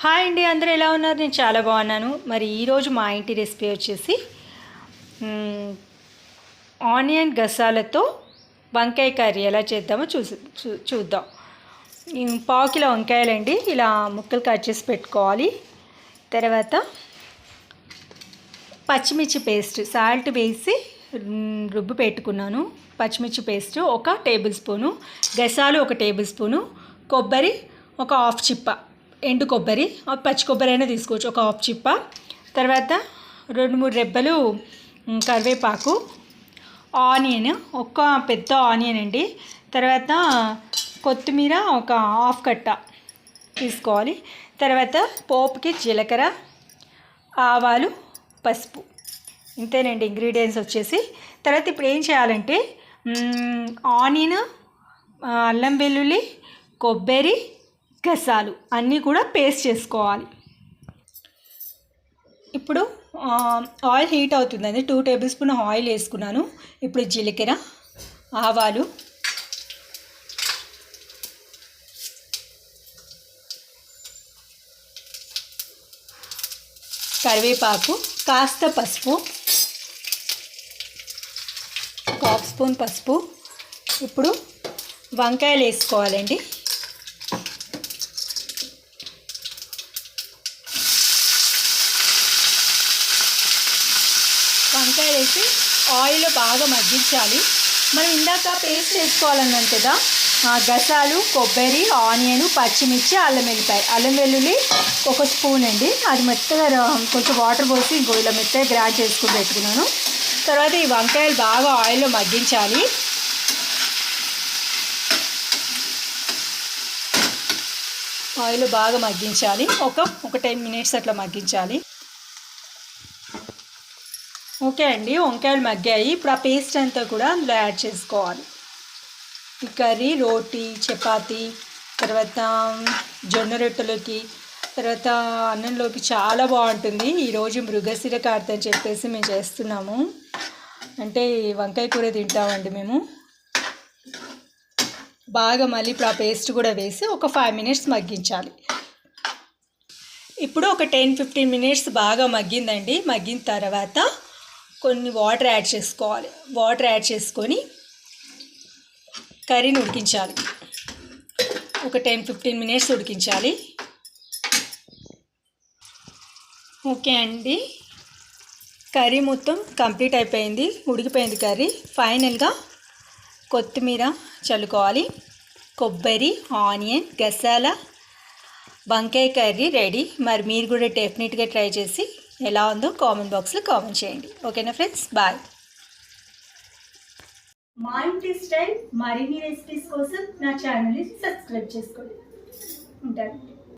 Hi అండి, అందరూ ఎలా ఉన్నారు? నేను చాలా బాగున్నాను. మరి ఈరోజు మా ఇంటి రెసిపీ వచ్చేసి ఆనియన్ గసాలతో వంకాయ కర్రీ ఎలా చేద్దామో చూద్దాం. పావు కిలో వంకాయలండి, ఇలా ముక్కలు కట్ చేసి పెట్టుకోవాలి. తర్వాత పచ్చిమిర్చి పేస్ట్ సాల్ట్ వేసి రుబ్బు పెట్టుకున్నాను. పచ్చిమిర్చి పేస్ట్ 1 టేబుల్ స్పూను, గసాలు 1 టేబుల్ స్పూను, కొబ్బరి 1 హాఫ్ చిప్ప, ఎండు కొబ్బరి పచ్చి కొబ్బరి అయినా తీసుకోవచ్చు, 1 హాఫ్ చిప్ప. తర్వాత 2-3 రెబ్బలు కరివేపాకు, ఆనియన్ 1 పెద్ద ఆనియన్ అండి. తర్వాత కొత్తిమీర 1 హాఫ్ కట్ట తీసుకోవాలి. తర్వాత పోపుకి జీలకర్ర, ఆవాలు, పసుపు, ఇంతేనండి ఇంగ్రీడియంట్స్ వచ్చేసి. తర్వాత ఇప్పుడు ఏం చేయాలంటే ఆనియన్, అల్లం వెల్లుల్లి, కొబ్బరి, గసాలు అన్నీ కూడా పేస్ట్ చేసుకోవాలి. ఇప్పుడు ఆయిల్ హీట్ అవుతుందండి. 2 టేబుల్ స్పూన్ ఆయిల్ వేసుకున్నాను. ఇప్పుడు జీలకర్ర, ఆవాలు, కరివేపాకు, కాస్త పసుపు, 1 హాఫ్ స్పూన్ పసుపు. ఇప్పుడు వంకాయలు వేసుకోవాలండి. వంకాయలు వేసి ఆయిల్ బాగా మగ్గించాలి. మనం ఇందాక పేస్ట్ వేసుకోవాలన్నాను కదా, గసాలు, కొబ్బరి, ఆనియన్, పచ్చిమిర్చి, అల్లం వెల్లుల్లి 1 స్పూన్ అండి. అది మెత్తగా కొంచెం వాటర్ పోసి ఇలా మెత్తగా గ్రైండ్ చేసుకుని పెట్టుకున్నాను. తర్వాత ఈ వంకాయలు బాగా ఆయిల్లో మగ్గించాలి. ఆయిల్ బాగా మగ్గించాలి. ఒక 10 మినిట్స్ అట్లా మగ్గించాలి. ఓకే అండి, వంకాయలు మగ్గాయి. ఇప్పుడు ఆ పేస్ట్ అంతా కూడా అందులో యాడ్ చేసుకోవాలి. ఈ కర్రీ రోటీ, చపాతీ, తర్వాత జొన్న రొట్టెలోకి, తర్వాత అన్నంలోకి చాలా బాగుంటుంది. ఈరోజు మృగశిర కార్తె అని చెప్పేసి మేము చేస్తున్నాము. అంటే వంకాయ కూర తింటామండి మేము. బాగా మళ్ళీ ఇప్పుడు ఆ పేస్ట్ కూడా వేసి ఒక 5 మినిట్స్ మగ్గించాలి. ఇప్పుడు ఒక 10-15 మినిట్స్ బాగా మగ్గిందండి. మగ్గిన తర్వాత కొన్ని వాటర్ యాడ్ చేసుకోవాలి. వాటర్ యాడ్ చేసుకొని కర్రీని ఉడికించాలి. ఒక 10-15 మినిట్స్ ఉడికించాలి. ఓకే అండి, కర్రీ మొత్తం కంప్లీట్ అయిపోయింది, ఉడికిపోయింది కర్రీ. ఫైనల్గా కొత్తిమీర చల్లుకోవాలి. కొబ్బరి, ఆనియన్, గసాల వంకాయ కర్రీ రెడీ. మరి మీరు కూడా డెఫినెట్గా ట్రై చేసి ఎలా ఉందో కామెంట్ బాక్స్లో కామెంట్ చేయండి. ఓకేనా ఫ్రెండ్స్, బాయ్. మా ఇంటి స్టైల్ మరిన్ని రెసిపీస్ కోసం నా ఛానల్ని సబ్స్క్రైబ్ చేసుకోండి. ఉంటాను.